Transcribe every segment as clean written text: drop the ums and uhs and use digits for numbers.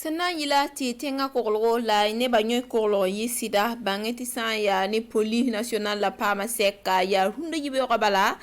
Sana yila ti tenga kokolo la ne banyo kokolo yisida bangeti san ya ne police national la pama seka ya hunda yibe bala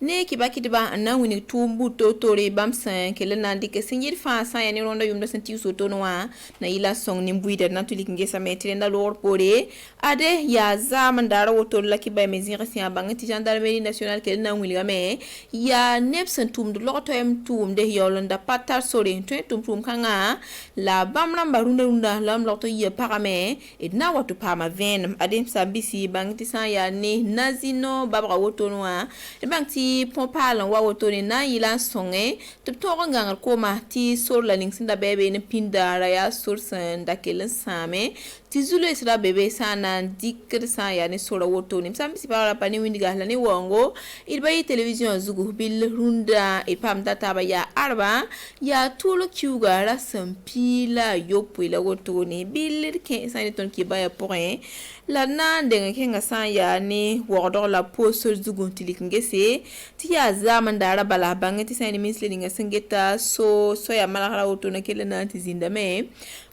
ne kibakitiba na wini tumbu totore bamsan kele nandi ke singir fa san ya ne ronda yumda senti soto noa na yila song ni mbuida na tuli ngesa metre na lor pore ade ya za mandara woto la kiba mezira siya bangeti gendarmerie national kele na wili game ya nepsen tum du loto em tum de yolanda patar sore tum kanga la bamram barunda lam loto ye parame et na watu pama ven adem sabisi bangti san ya ne nazino babra woto noa e bangti pompala wa woto ne na yila songe to ngangal koma ti sur la lingsinda bebe ne pinda raya sur san da kelen same ti zulu isra bebe sana dikir san ya ne sura woto ne sabisi para pani windiga la ne wongo ilbayi television zugu bil runda e pam data ba ya arba ya tulo kiuga ra sampila yopu la woto ne bilir ke sani ton ki baya point la na denga kenga san ya ni wordor la poso zugun tilik ngese ti ya zaman dara bala bangeti sani misli nga singeta so ya malakala woto na kele na tizinda me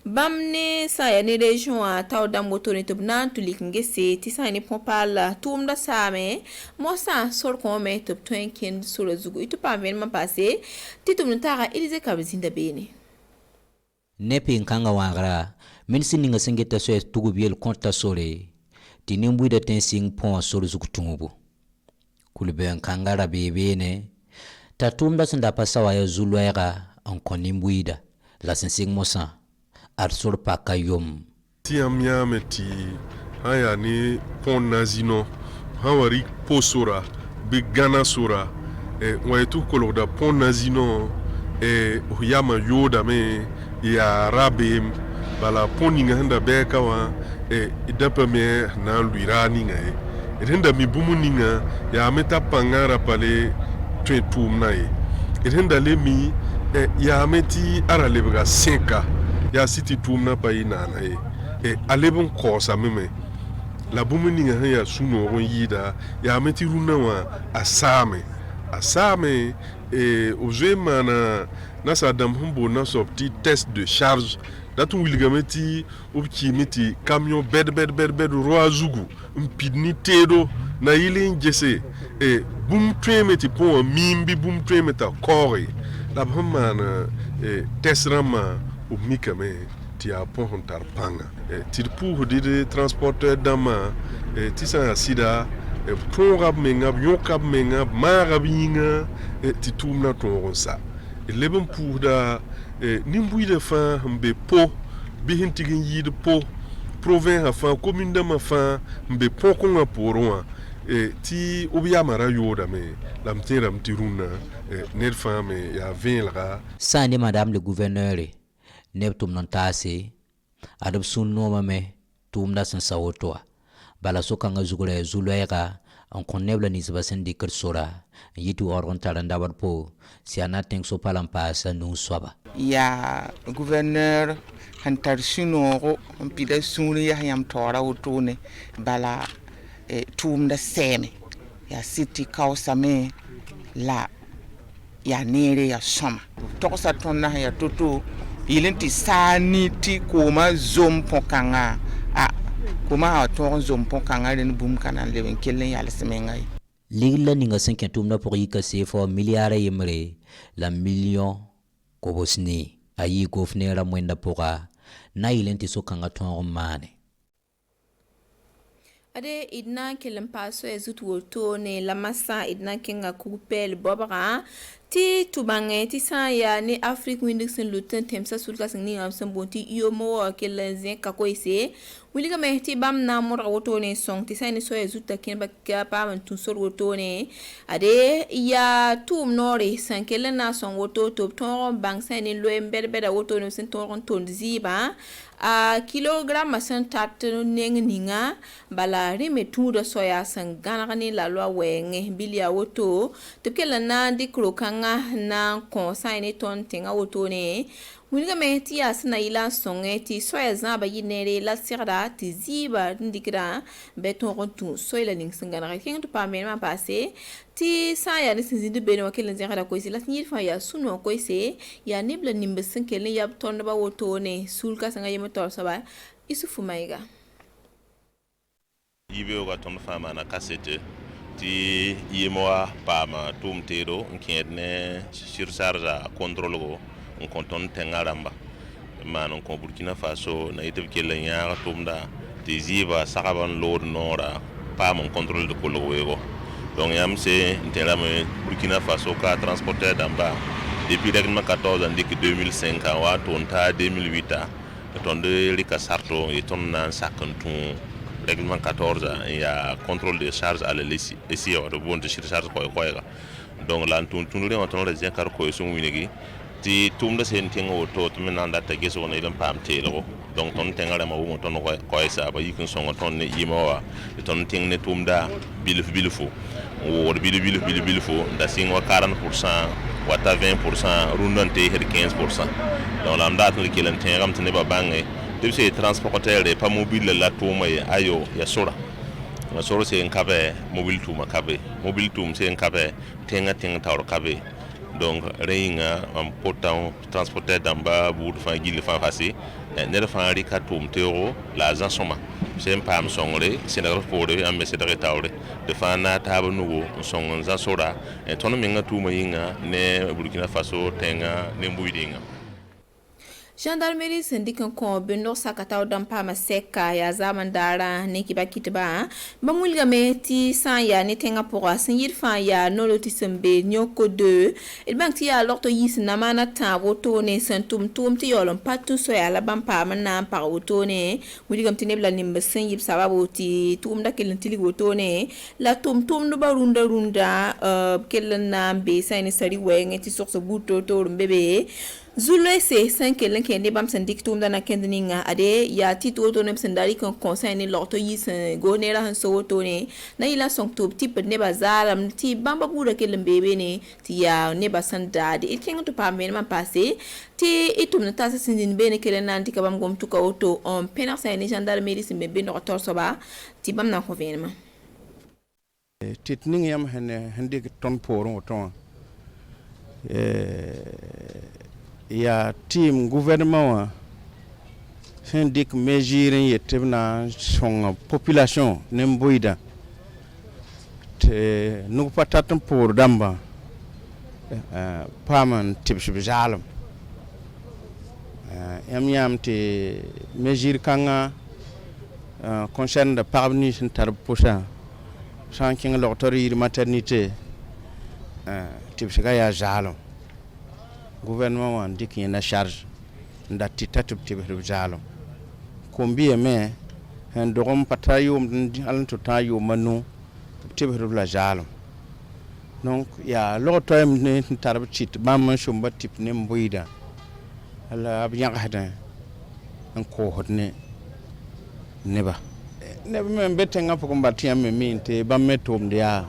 bamne sa ya ni region a taw dam woto ne tubna tulik ngese ti sani pompala tumda same mo sa sor ko me tup twenken sura zugu itu pa ven ma passe ti tumna tara elize kabizinda bene nepi nkanga wangara minsi ninga sengeta so tugu biel konta sore tinimbu da tensing pon sore zukutungu kulbe nkangara bebene tatumda senda pasawa ya zulwera en konimbuida la sensing mosa arsur pakayom ti amya meti haya ni pon nazino hawari posora bigana sora waitu koloda pon nazino yama yoda me ya rabe bala poninga handa beka wa idapa me na luira ninga henda mi bumu ninga ya meta pangara pale twetum na henda le mi ya meti ara lebga senka ya siti tum na pa ina na alebon kosa meme la bumu ninga ya suno ron yida ya meti runa wa asame ozema na sadam humbo na sorti test de charge datu wilgameti obkimiti camion bed roa zugu mpidni tedo na ile njese bum twemeti po mimbi bum twemeta kore la bhamana test rama obmikame ti a pon tarpanga ti pour de transporteur dama ti sa sida pongab mengab yokab mengab marab yinga ti tumna tonsa leben pour da nimbuy de fa mbe po bihin tigin yid po province fa commune de ma fa mbe po ko nga poron ti obiya mara yoda me lamtiram tiruna net fa me ya vinra sani madame le gouverneur neptum non tase adab sun noma me tumda san sawoto bala sokanga zugule zulwera en konebla ni zabasen dikir sora yitu orgon taranda warpo si anating so palampas nu swaba ya gouverneur hantar sunoro pida sunu ya yam tora wotone bala tumda seme ya city kausa me la ya nere ya soma tokosa tonna ya toto ilenti sani ti koma zompo kanga kuma to zompo kanga ren bum kana leben kellen ya lesemengai ligla ninga senken tumna pour yika sefo milliare yemre la million ko bosni ayi gofnera mwenda poka na ilenti so kanga ton mane ade idna kelen paso ezutu woto ne la massa idna kenga kupel bobara ti tubange ti sa ya ni Afrique Windixen lutin temsa sulka singni am sambonti yomo kelen zen kakoise wiliga mehti bam na mura woto ne song ti sa ni so ezuta ken ba ka pa man tun sor woto ne ade ya tum nori san kelen na song woto top ton bang sa ni lo emberbeda woto ne sen ton ton ziba a kilogram san tat neng ninga bala rime tudo soya san ganani la loi wenge bilia woto to kelen na dikro kanga na konsaini ton tenga woto ne winiga mehti ya sina ila songe ti soya zaba yinere la sirda ti ziba ndikira beton rontu soya ning singana kenga to pa mema passe ti sa ya ni sin de bene wakil nzi kada ko isi las nyir fa ya suno ko isi ya nibla nimbe sin kelen ya ton ba woto ne sul ka sanga yema tor saba isufu maiga yibe ga ton fama na kasete ti yimoa pama tumtero nkene surcharge contrôle go on konton tengaramba manon ko Burkina Faso na iteb kelen ya tumda ti ziba sakaban lord nora pama contrôle de kolowego donc yam c'est ntelame Burkina Faso ka transporter d'amba depuis règlement 14 en 2005 wa tonta 2008 tonde lika sarto et ton nan sakantou règlement 14 il y a contrôle des charges à l'ESI ici au bon de charge quoi donc là tout le monde on les car ko so winigi ti tum da sen tingo to to men anda ta geso ne lam pam telo donc ton tengale ma wo ton ko sa ba yikin so ton ne yimawa ton ting ne tum da bilfu o bilfu da sing wa 40% wata 20% rundante her 15% donc la ndata le kilen tengam tne ba bangi depuis transporteur de pas mobile la tuma ayo ya sura na sura c'est un cabe mobile tuma cabe mobile tum c'est un cabe tenga tawr cabe donc reinga en potant transporteur d'amba bout fa gil fa fasi ne fa rika tum tero la zansoma c'est un pam songre c'est na pour de ambassadeur tawre de fa na taba nugo song zansora et ton minga tuma yinga ne Burkina Faso tenga ne mbuidinga gendarmerie syndican ko bendo sakataw dampa maseka ya zaman dara ne kiba kitba ba mulga meti san ya ne tenga pour sin yirfa ya noloti sembe nyoko 2 il bank ti ya lorto yis na mana ta woto ne santum tum ti yolon patu so ya la bampa mana pa woto ne mudigam ti nebla nimba sin yib sababu ti tum da kelen tili woto ne la tum no barunda runda kelen na be sayni sari wenge ti sokso buto to mbebe Zulu se 5 kelen kende bam sandik tum dana kendeninga ade ya tito to nem sandari kan conseil ni lorto yis go ne la han so to ne na ila song to tip ne bazaram ti bamba gura kelen bebe ne ti ya ne basanda de ikenga to pa men man passé ti itum na tasa sindin bene kelen nan ti kabam gom to ka auto on pena sa ni gendarmerie simbe be no tor soba ti bam na convenement titning yam hande ton poron ton ya team gouvernement syndic mesure yetebna son population nemboida te nu patatam pour damba paman tibs bizalam yam te mesure kanga concerne de parvenu tar posa sans king l'autorité maternité tibs ga ya zalam gouvernement wan dik na charge nda titatub tibir jalo kombi me hen dogom patayum alan to tayo manu tibir la jalo donc ya lo toyem ne tarab chit bam shumba tip ne mbuida ala abyan hada en ko hodne neba ne me bette ngap ko mbatiam me minte bam metum dia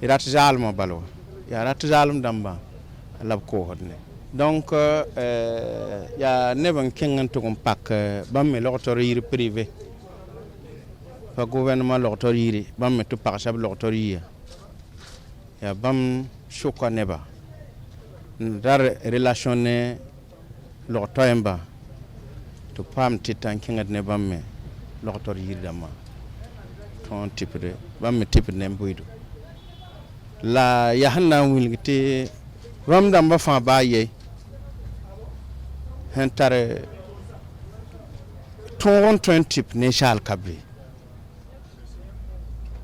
irat jalma balo ya rat jalm damba lab ko hodne donc ya neban kengan to kon pak bam me l'autorité privé pa gouvernement l'autorité bam me to pak sab l'autorité ya bam shoko neba dar relationné l'autorité to pam titan kengat ne bam me l'autorité dama ton type de bam me type ne mbuido la ya hanna wilgite bam damba fa baye hentare ton type ne shal kabri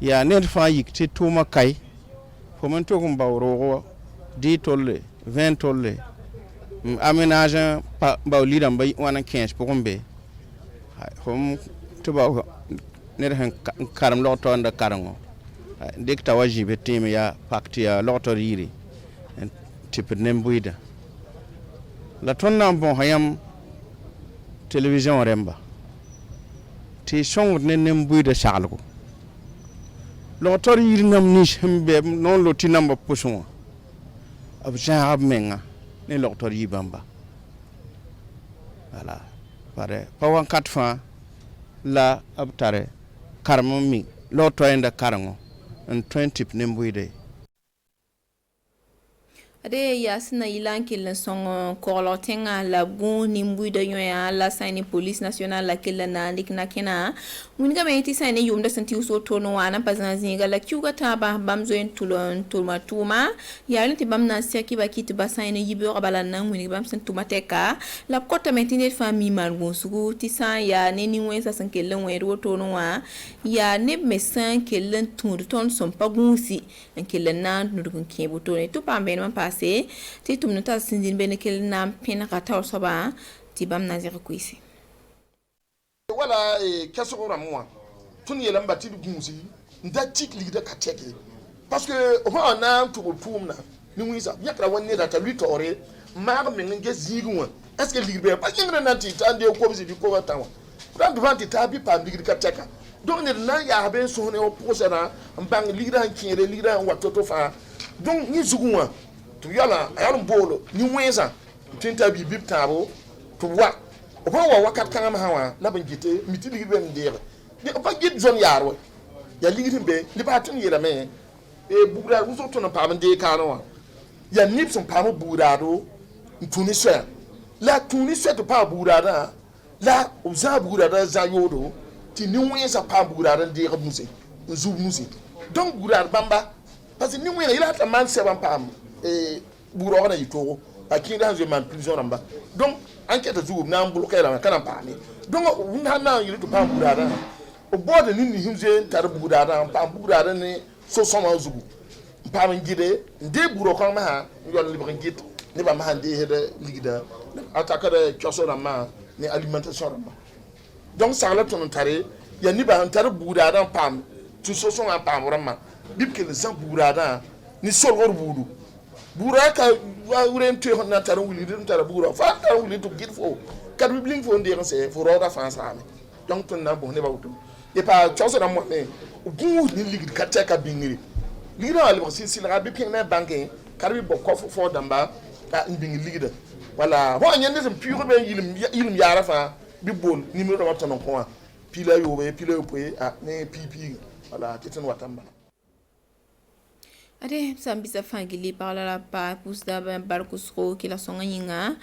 ya ne fa yikti tuma kai fomen to kum bawro 10 tolle 20 tolle aménage bawli damba wana 15 pour kombe hom to baw ne hen karam lo to nda karango dik tawajibe tim ya pakti ya lo to yiri type nembuida la tonna bon hayam télévision remba ti song ne nembuida charlko lo tor yiri nam ni hembe non lo tinamba poson ab jaab menga ne lo tor yibamba voilà pare pawan 4 fois la abtare karmo mi lo to enda karango en 20 nembuide ade ya sina ilan killen songo kolotenga la goni mbuida yoya la saini police national la killana likna kena munga meti saini yumda santi uso tono wana pazana zinga la kyuga taba bamzo en tulon tuma ya lenti bamna seki bakiti ba saini yibo qabala nan munga bam san tuma teka la kota metine fami margo sugu tisan ya neni wensa san killen wero tono wa ya ne mesan killen ton son pagunsi en killen nan nudukun kebo to ne to pambe man passé ti tum nota sindin benekel nam pina kata soba ti bam na zira kuisi wala keso ko ramwa tun yelam bati gunsi nda tik ligida ka teke parce que o na to tum na ni wisa yakra wonne da ta litore ma ga men nge zigu est ce que ligbe pa ngre na ti tande ko bisi di ko watawa dan devant ti tabi pa ligida ka teka donc ne na ya ben so ne o posera mbang ligida kiere ligida watoto fa donc ni zuguwa to yala ayalum bolo ni wenza tinta bi bib tabo to wa o pa wa wakat kan ma hawa la ban gite miti ligi ben dere ni o pa git zone yarwo ya ligi be ni ba tun yela me e bugura wo so to na pa ban de ka no ya nip son pa mo bugura do tunisia la tunisia to pa bugura da la o za bugura da za yodo ti ni wenza pa bugura da de musi nzu musi donc bugura bamba parce que ni wenza ila ta man se ban pa buro na yito akini hanzo man prison ramba donc enquête zu na mbuluka la kana pani donc na yito pa burada o bode ni himze tar burada pa burada ni so soma zugu pa man gide nde buro ko ma ha yon libre git ni ba ma hande hede ligida ataka de choso ramba ni alimentation ramba donc ça la ton tare ya ni ba tar burada pam tu so so pa ramba bibke le zan burada ni sol hor budu buraka wuren te honna tar wuli dum tar bura fa tar wuli to git fo kat bi bling fo ndere se fo roda france ame donc ton na bon ne ba wutum e pa chose na mo ne bu ni ligid katta ka bingiri ligida wala ko si la bi ping na banque kar bi bokko fo damba ka mbingi ligida wala ho nyande sem pure be yilim yara fa bi bon numéro wa ton ko pila yo be pila yo pe ne pipi wala titan watamba ade sambisa fangili parla la pa pusda ban barkusro ki la songa yinga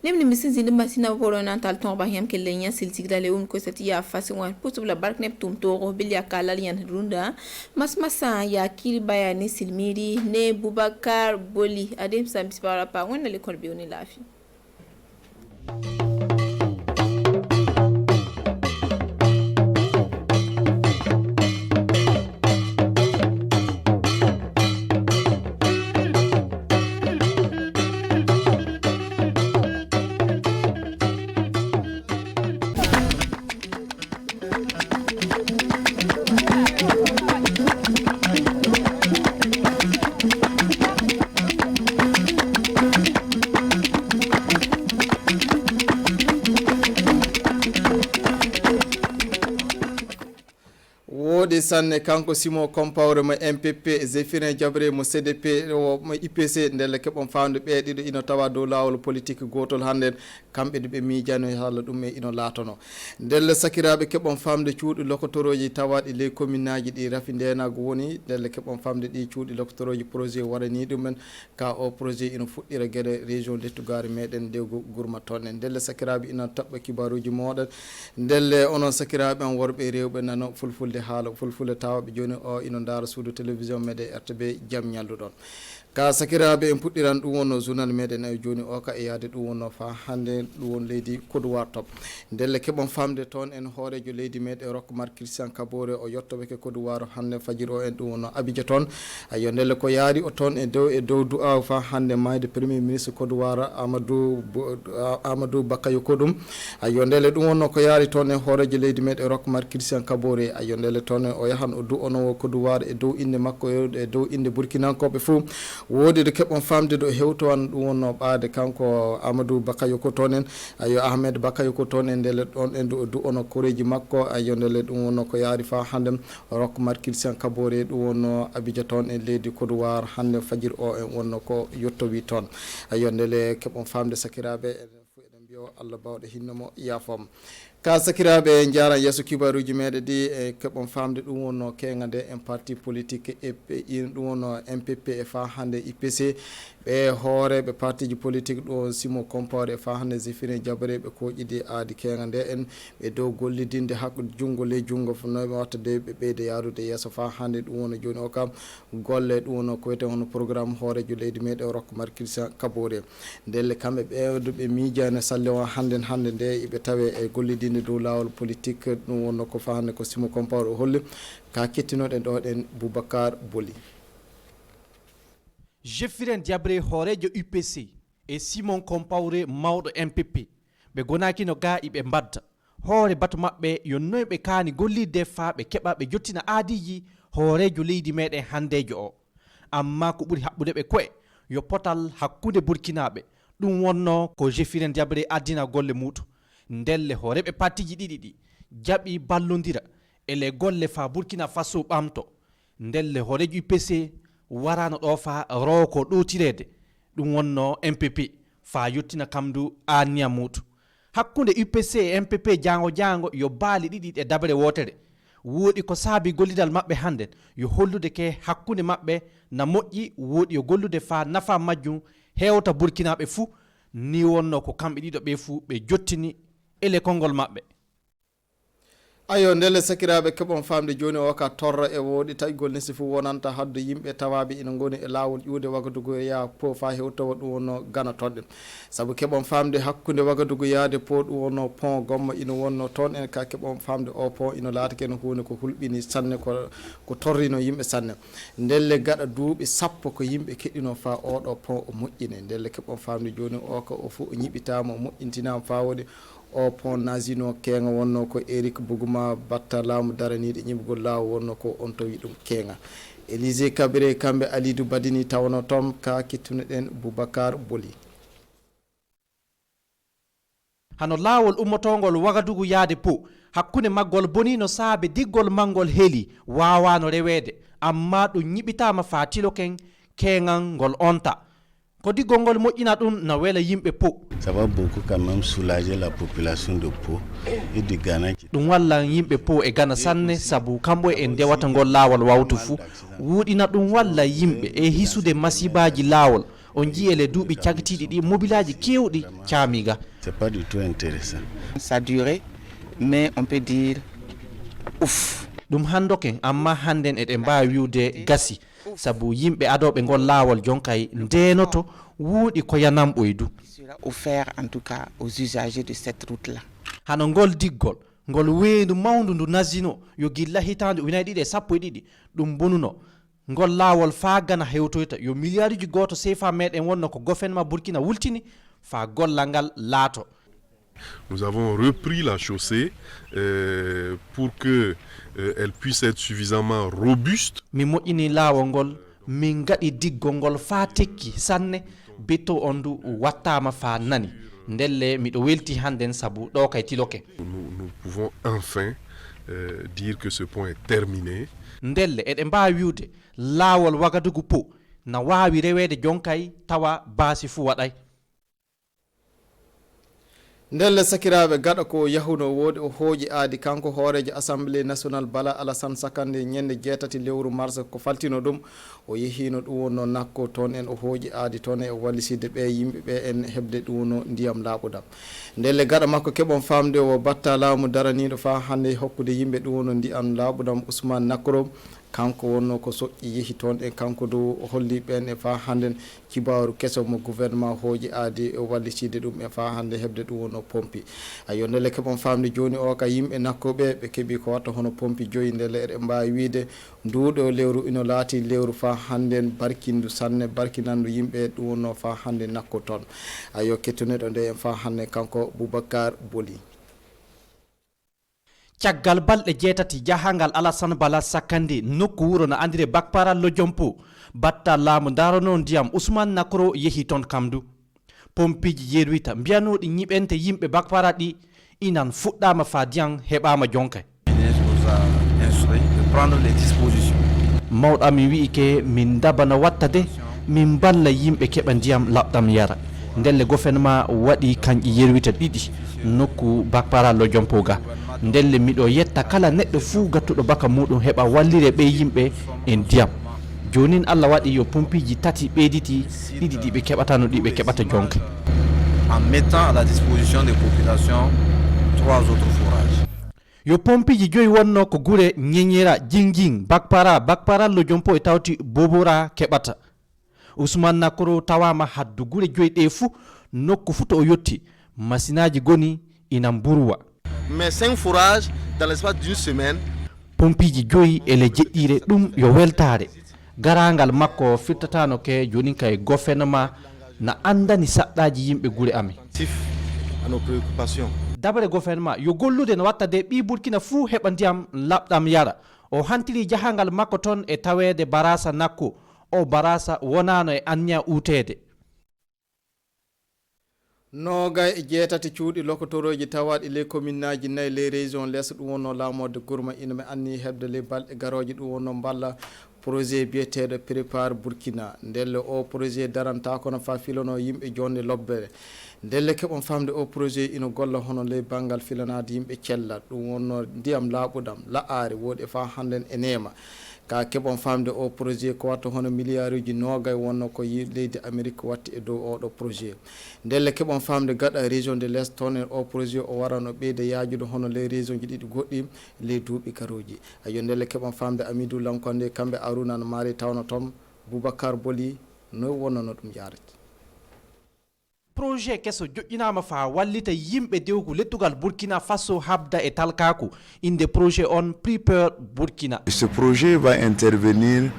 nem ni misin zinde masina bolo nan tal ton ba yam ke lenya siltik dale ko sati ya fasi wan possible bark nep tum to bil ya kala yan runda masa ya kil bayani silmiri ne bubakar boli ade sambisa parla pa wonna le kon biuni lafi sanne kanko simo compawre mo MPP Zéphine Diabré mo CDP o mo IPC ndelle kebon fawnde be dido ino tawa do lawol politique gotol hande kambe be miijano hala dum e ino latono ndelle sakirabe kebon famde cuudu lokotoroji tawadi le communeaji di rafindenago woni ndelle kebon famde di cuudu lokotoroji projet warani dum ka o projet ino fuddira gede région lettugari meden dewgo gurma tonne ndelle sakirabe ino tabba kibaruji moda ndelle onon sakirabe an worbe rewbe nano fulfulde haala fulfulde tawbe joni o ino ndara suudu télévision mede RTB jam nyaldu don ka sakirabe en puddiran dum wonno journal meden ay joni o ka e yaade dum wonno fa hande dum won leydi Kodowar top ndelle kebon famde ton en hoorejo leydi mede Rockmar Christian Kabore o yottobe ke Kodowar hande fajiro en dum wonno Abidja ton ayo ndelle ko yaari o ton e dow du'a fa hande mayde premier ministre Kodowar Amadou Bakayo Kodum ayo ndelle dum wonno ko yaari ton en hoorejo leydi mede Rockmar Christian Kabore ayo ndelle ton o yahan o du ono Kodowar e dow inde makko e dow inde burkinankobe fu wodi de kebon famde do hewto an dum wonno baade kanko Amadou Bakayo ko tonen ayo Ahmed Bakayo ko tonen dele don en du ono koreji makko ayo dele dum wonno ko yaari fa hande Rockmar Christian Kabore dum wonno Abidja ton en leydi Kodowar hande fajir o en wonno ko yottowi ton ayo dele kebon famde sakirabe fu eden biyo Allah bawde hinnomo yafom ka sakirabe njara yeso kibaruji mede di e kebon famde dum wonno kengade en parti politique e dum wonno MPP e fa hande IPC ɓe hooreɓe partiji politique ɗo Simon Compaoré e fa hande Zéphirine Diabré ɓe koƴƴidi aadi kenga nde en ɓe dow gollidinde hakkude jungo ley jungo noɓe watta de ɓe ɓeyde yarude yesso fa hande ɗum woni joni o kam golle ɗum woni ko wiyete hono programme hoorejo leydi meɗen rokkmar Christian Kaboré ndelle kamɓe ɓewdo ɓe miijani salle o hande nde eɓe tawe e gollidinde dow lawol politique ɗum wonno ko fa hande ko Simon Compaoré o holli ka kettinoɗen ɗo ɗen Boubacar Boli. Zéphirine Diabré hoorejo UPC e Simon Compaoré mawɗo MPP ɓe gonaki no ga iɓe mbadda hoore batu maɓɓe yo noy ɓe kaani gollidde fa ɓe keɓa ɓe jottina aadiji hoorejo leydi meɗen handejo o amma ko ɓuri haɓɓude ɓe koye yo potal hakkunde burkinaɓe ɗum wonno ko Zéphirine Diabré addina golle muɗum ndelle hooreɓe partiji ɗiɗi ɗi jaɓi ballodira ele golle fa Burkina Faso ɓamto ndelle hoorejo UPC warano ɗo fa rowo ko ɗotirede ɗum wonno MPP fa yettina kamdu anniya muɗum hakkunde UPC e MPP jango yo baali ɗiɗi e dabre wotere woodi ko saabi gollidal maɓɓe hannden yo hollude ke hakkunde maɓɓe na moƴƴi woodi yo gollude fa nafa majjum hewta burkinaɓe fuu ni wonno ko kamɓe ɗiɗo ɓe fuu ɓe jottini ele konngol maɓɓe. ayo ndelle sakiraɓe keɓon famde joni o ka torra e woɗi taƴgol nesi fu wonanta hadde yimɓe tawaɓe ina goni e lawol ƴuude Wagadugu ya po fa hewtawa ɗum wonno gana toɗɗen saabu keɓon famde hakkude Wagadugu yaade po ɗum wonno pont gomma ina wonno toon en ka keɓon famde o pont ina laatake ene hunde ko hulɓini sanne ko torrino yimɓe sanne ndelle gaɗa duuɓi sappo ko yimɓe keɗɗino fa oɗo pont o moƴƴine ndelle keɓon famde joni o ka o fo o ñiɓitama o moƴƴintinama fa woɗi o pont nasino kenga wonno ko Éric Bougouma batta laamu daraniɗo ñibgol laaw wonno ko on tawi ɗum kenga Élysée Kabiré kamɓe Alidou Badini tawno tom ka kettunoɗen Boubacar Boli. hano laawol ummotongol Wagadugu yaade po hakkunde maggol boni no saabe diggol mangol heeli wawano rewede amma ɗum ñiɓitama fa tiloken kengal ngol onta ko diggol ngol moƴƴina ɗum na wela yimɓe po. Ça va beaucoup quand même soulager la population de Po et de Ghana. ɗum walla yimɓe po e Ghana sanne sabu kamɓe e ndewata ngol laawol wawtu fuu wuuɗina ɗum walla yimɓe e hisude masibaji laawol on jii ele duuɓi cagtiɗi ɗi mobilaji kewɗi caamiga. C'est pas du tout intéressant. Ça a duré, mais on peut dire ouf. ɗum handoken amma hannden eɗen mbawi wiwde gasi sabu yimɓe adoɓe ngol laawol jonkay ndenoto wuuɗi ko yanam ɓoydu. Offert en tout cas aux usagers de cette route là. hano ngol diggol ngol weendu mawndu ndu nasino yo gilla hitande ujunere ɗiɗi e sappo e ɗiɗi ɗum bonuno ngol laawol fa Gana hewtoyta yo milliarduji goto CFA meɗen wonno ko gouvernement Burkina wultini fa gollal ngal laato. Nous avons repris la chaussée pour que elle puisse être suffisamment robuste. Mi moƴƴini laawol ngol min gaɗi diggol ngol fa tekki sanne beto on ndu wattama fa nani ndelle miɗo welti hannden sabu ɗo kay tiloke. Nous pouvons enfin dire que ce pont est terminé. ndelle eɗen mbawi wiwde laawol Wagadugu po na wawi rewede jonkay tawa baasi fuu waɗay. ndelle sakiraɓe gaɗa ko yahuno woodi o hooji aadi kanko hoorejo assemblée nationale Bala Alassane Sakandé ñande 7 lewru mars ko faltino ɗum o yehino ɗum wonno nakko toon en o hooji aadi toon e walliside ɓe yimɓeɓe en heɓde ɗum wonno ndiyam laaɓudam ndelle gaɗa makko keɓon famde o batta laamu daraniɗo fa hande hokkude yimɓe ɗum wonno ndiyam laaɓudam Ousmane Nakro kanko wonno ko soƴƴi yehi toon e kanko dow holli ɓen e fa hannden kibaru keso mo gouvernement hooji aadi e walliside ɗum e fa hannde heɓde ɗum wonno pompi ayo ndelle keɓon famde joni o ka yimɓe nakkoɓe ɓe keeɓi ko watta hono pompi joyi ndelle eɗen mbawi wiide nduɗo lewru ino laati lewru fa hannden barkindu sanne barkinandu yimɓe ɗum wonno fa hannde nakko toon ayo kettuneɗo nde en fa hannde kanko Boubacar Boli. caggal balɗe 7 jahangal Alassane Bala Sakandé nokku wuro no andire Bakparal lo jompo batta laamu darano ndiyam Ousmane Nakro yehi toon kamdu pompiji yeruita mbiyanoɗi ñiɓente yimɓe Bakparal ɗi inan fuɗɗama fa diyan heɓama jonka mawɗami wi'i ke min dabana wattade min balla yimɓe keɓa ndiyam laɓɗam yara ndelle gouvernement waɗi kanƴi yeruita ɗiɗi nokku Bakparal lo jompo ga ndelle miɗo yetta kala neɗɗo fuu gattuɗo baka muɗum heɓa wallire ɓe yimɓe e ndiyam jonin Allah waɗi yo pompiji tati ɓeyditi ɗiɗi ɗi ɓe keɓata no ɗi ɓe keɓata jonka en mettant à la disposition des populations 3 autres forages. Yo pompiji joyi wonno ko gure Nyenyera, Jinging, Bakpara lo jompo e tawti Bobora keɓata. Ousmane Nakoro tawama haddu gure joyi ɗe fu nokku fu to o yotti masinaji goni ina mburwa. Mais 5 forages dans l'espace d'une semaine. Pompiji joyi ele jeɗɗire ɗum yo weltare. Garangal makko firtatano ke joni kay gouvernement na andani saɗɗaji yimɓe gure amen. À nos préoccupations. Dabre gouvernement yo gollude no watta de ɓi Burkina fuu heɓa ndiyam labɗam yara. O hantiri jahangal makko ton e tawede barasa nakko. O barasa wonano e annya utede. Noga e jeetati cuuɗi lokotoroji tawaɗi les communaji nayi les région less ɗum wonno laamode gourma ina mi anni hebde les balɗe garoje ɗum wonno balla projet biyeteɗo prépare Burkina ndelle o projet daranta kono fa filono yimɓe jonde lobbere ndelle keɓon famde o projet ina golla hono ley banggal filanade yimɓe cella ɗum wonno ndiyam laaɓudam la'ari woɗi fa hannden e nema ka keɓon famde o projet ko watta hono milliard uji nogay wonno ko leydi Amérique watti e dow oɗo projet ndelle keɓon famde gaɗa région de l'Est toon o projet o warano ɓeyde yajude hono les région ji ɗiɗi goɗɗi ley duuɓi garoji ayo ndelle keɓon famde Amidou Lankonde kamɓe Aruna no maari tawno toon Boubacar Boli no wonnono ɗum yarete projet keso joƴƴinama fa wallita yimɓe dewgu lettugal Burkina Faso habda e talkaku inde projet on Prepare Burkina. Ce projet va intervenir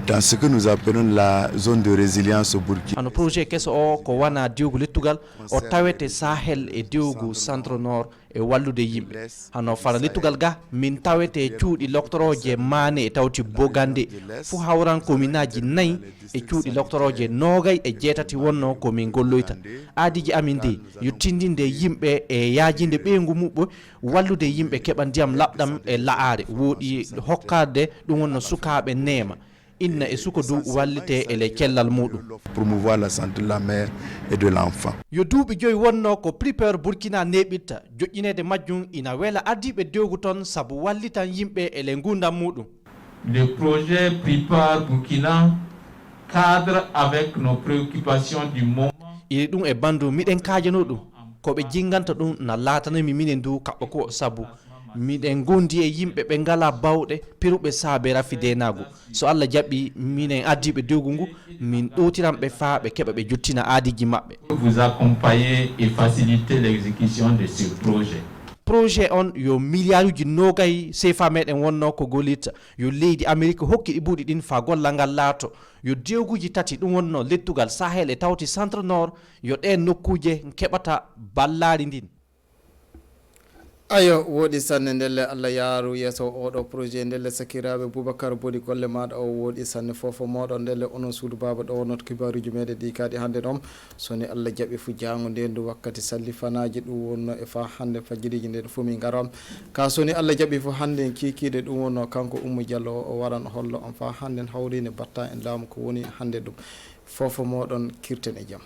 dans ce que nous appelons la zone de résilience au Burkina. Ano projet keso o ko wana dewgu lettugal o tawete Sahel e dewgu centre nord e wallude yimɓe hano fara lettugal ga min tawete cuuɗi loctoroje Mané e tawti Bogande fu hawran kominaji 4 e cuuɗi loctoroje nogay e jeetati wonno komin golloyta aadiji amin de yo tindinde yimɓe e yaajinde ɓeyngu muɓɓe wallude yimɓe keɓa ndiyam labɗam e la'are woɗi hokkade ɗum wonno sukaɓe neema inna e suko du wallite e le cellal muɗum promouvoir la santé de la mère et de l'enfant. Yo duuɓi joyi wonno ko Prepare Burkina neɓitta joƴƴinede majjum ina wela ardiɓe dewgu ton sabu wallitan yimɓe e le gundam muɗum. Le projet Prepare Burkina cadre avec nos préoccupations du moment. Iri ɗum e bandu miɗen kajano ɗum koɓe jinganta ɗum na latanami minen du kaɓɓa ko sabu miɗen gondi e yimɓe ɓe ngala bawɗe piruɓe saabe rafidenago so Allah jaɓi minen addiɓe dewgu ngu min ɗotiranɓe faa ɓe keɓa ɓe juttina aadiji maɓɓe. Vous accompagner et faciliter l'exécution de ce projet. Projet on yo milliarduji nogay CFA meɗen wonno ko golita yo leydi Amérique hokki ɗiɓuɗi ɗin fa gollal ngal laato yo dewguji tati ɗum wonno lettugal Sahel e tawti centre nord yo ɗen nokkuje keɓata ballari ndin. ayo woɗi sanne ndelle Allah yaaru yeeso oɗo projet ndelle sakiraɓe Boubacar Bodi golle maɗa o woɗi sanne fofo moɗon ndelle onon suudu baba ɗo wonnoto kibaruji meɗe ɗi kadi hannde ɗon soni Allah jaɓi fu jango ndendu wakkati sallifanaji ɗum wonno e fa hannde fajiriji nden fo min garam ka soni Allah jaɓi fu hannde kikiɗe ɗum wonno kanko Oumou Diallo o waran hollo on fa hannde hawrine batta en laamu ko woni hannde ɗum fofo moɗon kirten e jaam.